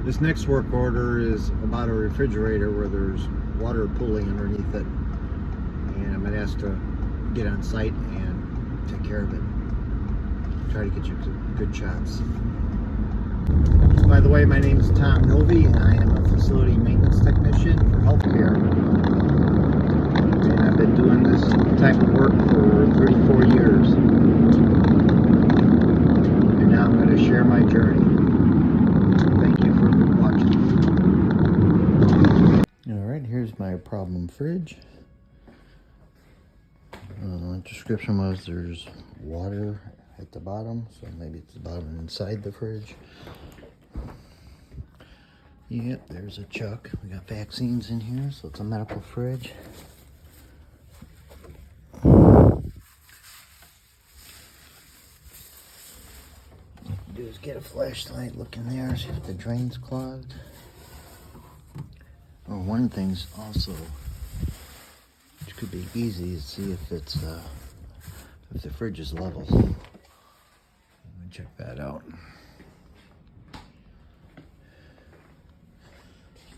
This next work order is about a refrigerator where there's water pooling underneath it, and I'm gonna ask to get on site and take care of it. Try to get you good shots. By the way, my name is Tom Novy, and I am a facility maintenance technician for healthcare. And I've been doing this type of work for 34 years. And now I'm going to share my journey. Thank you for watching. Alright, here's my problem fridge. Description was there's water at the bottom, so maybe it's the bottom inside the fridge. Yep, there's a chuck. We got vaccines in here, so it's a medical fridge. What you do is get a flashlight, look in there, see if the drain's clogged. Or one thing's also, which could be easy, is see if it's if the fridge is level. Let me check that out.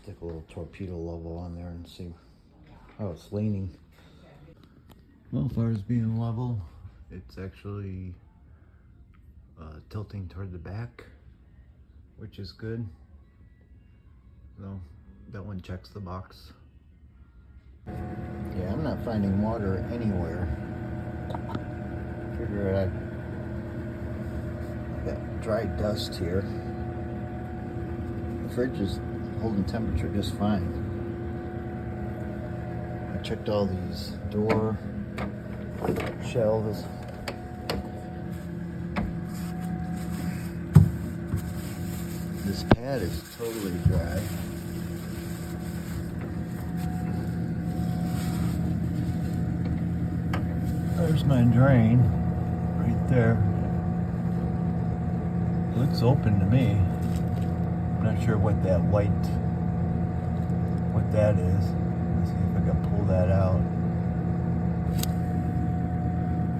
Stick a little torpedo level on there and see how it's leaning. Well, as far as being level, it's actually tilting toward the back, which is good. So that one checks the box. Yeah, I'm not finding water anywhere. Figure I've got dry dust here. The fridge is holding temperature just fine. I checked all these door shelves. This pad is totally dry. There's my drain right there. Looks open to me. I'm not sure what that is. Let's see if I can pull that out.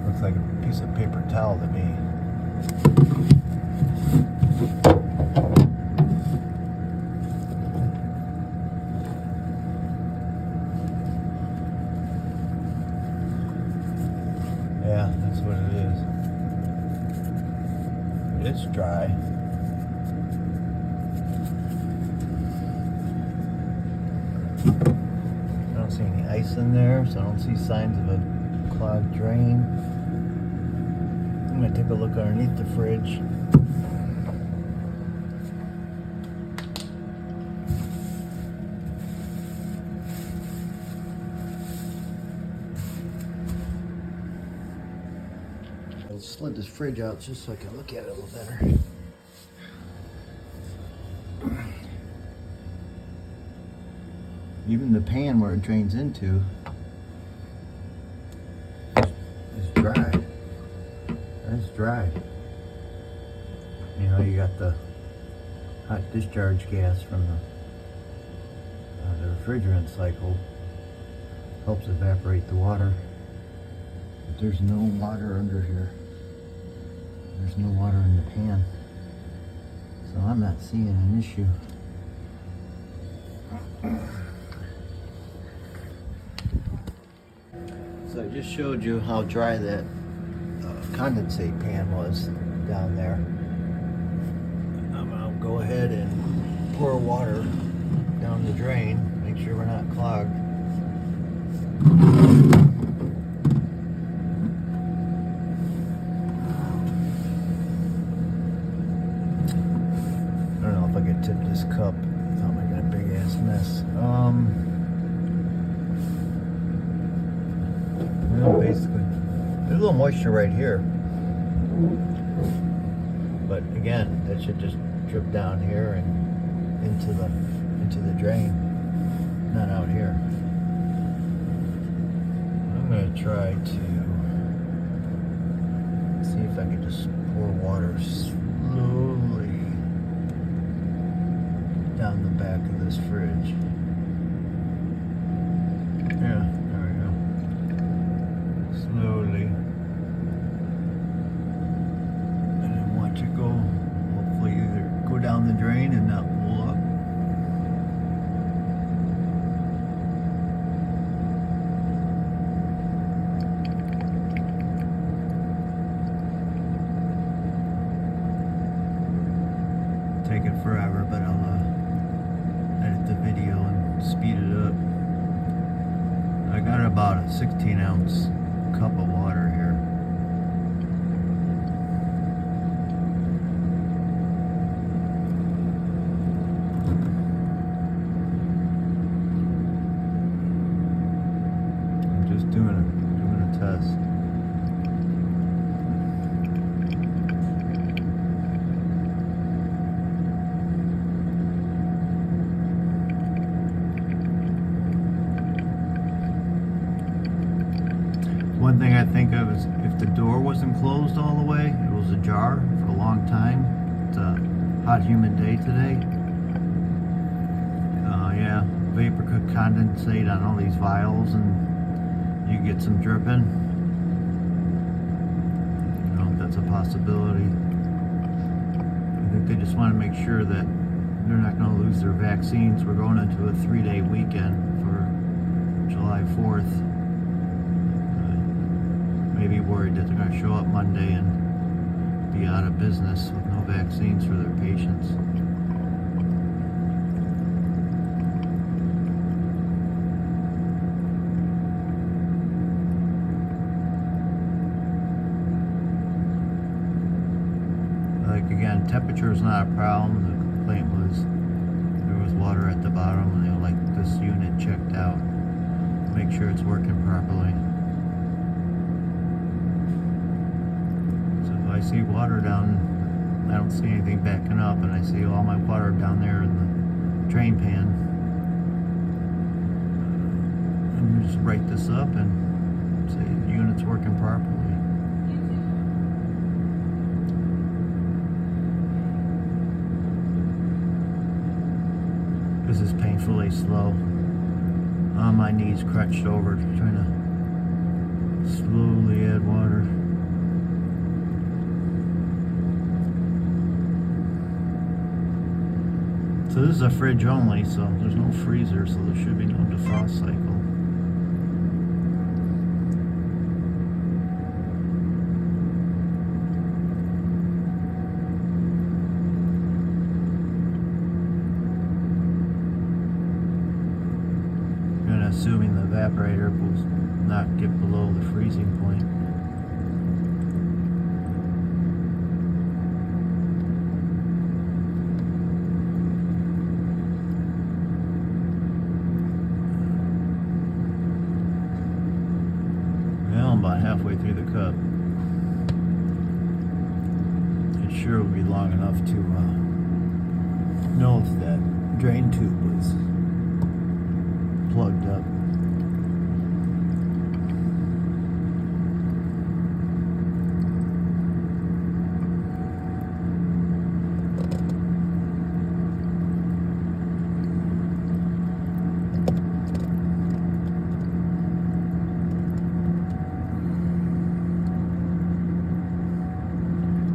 Looks like a piece of paper towel to me. Yeah, that's what it is. It's dry. I don't see any ice in there, so I don't see signs of a clogged drain. I'm going to take a look underneath the fridge. I'll slid this fridge out just so I can look at it a little better. Even the pan where it drains into is dry. That's dry. You know, you got the hot discharge gas from the refrigerant cycle. Helps evaporate the water. But there's no water under here. There's no water in the pan. So I'm not seeing an issue. So I just showed you how dry that condensate pan was down there. I'm gonna go ahead and pour water down the drain, make sure we're not clogged. I don't know if I could tip this cup without making a big ass mess. Well, basically, there's a little moisture right here, but again, that should just drip down here and into the drain, not out here. I'm gonna try to see if I can just pour water slowly down the back of this fridge. Yeah, there we go. Slowly. And then watch it go, hopefully either go down the drain and not pull up, forever, but I'll edit the video and speed it up. I got about a 16-ounce cup of water here. I'm just doing a test. One thing I think of is if the door wasn't closed all the way, it was ajar for a long time. It's a hot, humid day today. Yeah, vapor could condensate on all these vials and you get some dripping. You know, that's a possibility. I think they just want to make sure that they're not going to lose their vaccines. We're going into a 3-day weekend for July 4th. Maybe worried that they're going to show up Monday and be out of business with no vaccines for their patients. Like again, temperature is not a problem. The complaint was there was water at the bottom and they were like, this unit checked out. Make sure it's working properly. I see water down, I don't see anything backing up, and I see all my water down there in the drain pan. I'm just write this up and say the unit's working properly. This is painfully slow. On my knees, crouched over, trying to slowly add water. So this is a fridge only, so there's no freezer, so there should be no defrost cycle. And assuming the evaporator will not get below the freezing point. About halfway through the cup. It sure would be long enough to know if that drain tube was plugged up.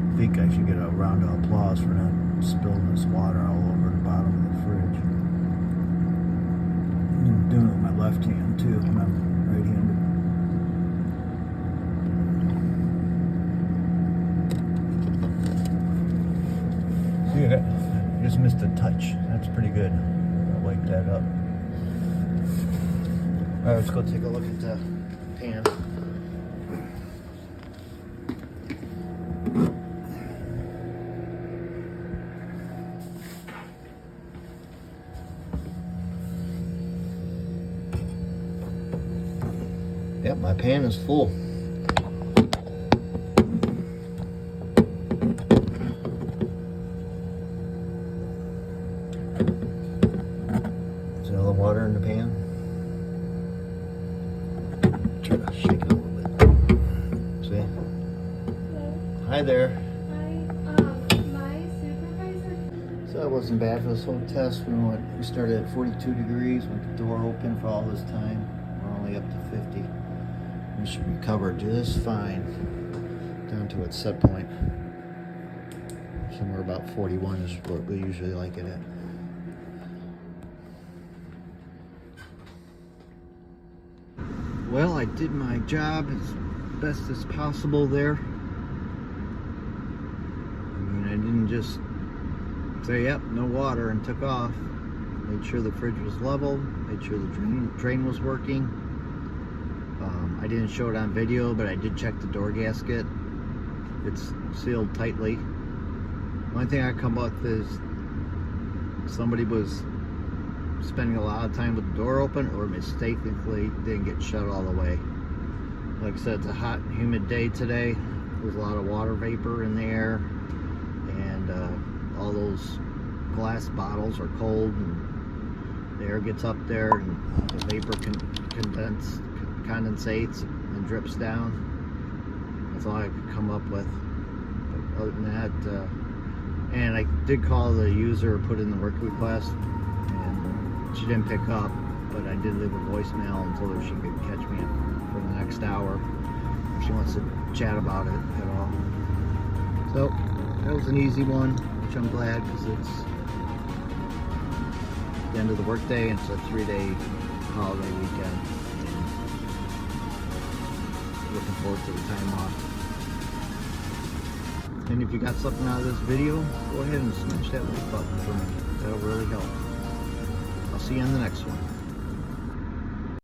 I think I should get a round of applause for not spilling this water all over the bottom of the fridge. I'm doing it with my left hand too, and I'm right-handed. See that? Just missed a touch. That's pretty good. I'll wipe that up. Alright, let's go take a look at the pan. Yep, my pan is full. See all the water in the pan? Try to shake it a little bit. See? Hello. Hi there. Hi. My supervisor. So that wasn't bad for this whole test. We started at 42 degrees, went the door open for all this time. We're only up to 50. We should recover just fine down to its set point. Somewhere about 41 is what we usually like it at. Well, I did my job as best as possible there. I mean, I didn't just So yep, no water, and took off. Made sure the fridge was level, made sure the drain was working. I didn't show it on video, but I did check the door gasket. It's sealed tightly. One thing I come up with is somebody was spending a lot of time with the door open or mistakenly didn't get shut all the way. Like I said, it's a hot and humid day today. There's a lot of water vapor in the air, and all those glass bottles are cold, and the air gets up there, and the vapor condensates and drips down. That's all I could come up with. But other than that, and I did call the user, put in the work request, and she didn't pick up, but I did leave a voicemail and told her she could catch me for the next hour if she wants to chat about it at all. So that was an easy one, which I'm glad, because it's the end of the workday and it's a 3-day holiday weekend. And looking forward to the time off. And if you got something out of this video, go ahead and smash that like button for me. That'll really help. I'll see you on the next one.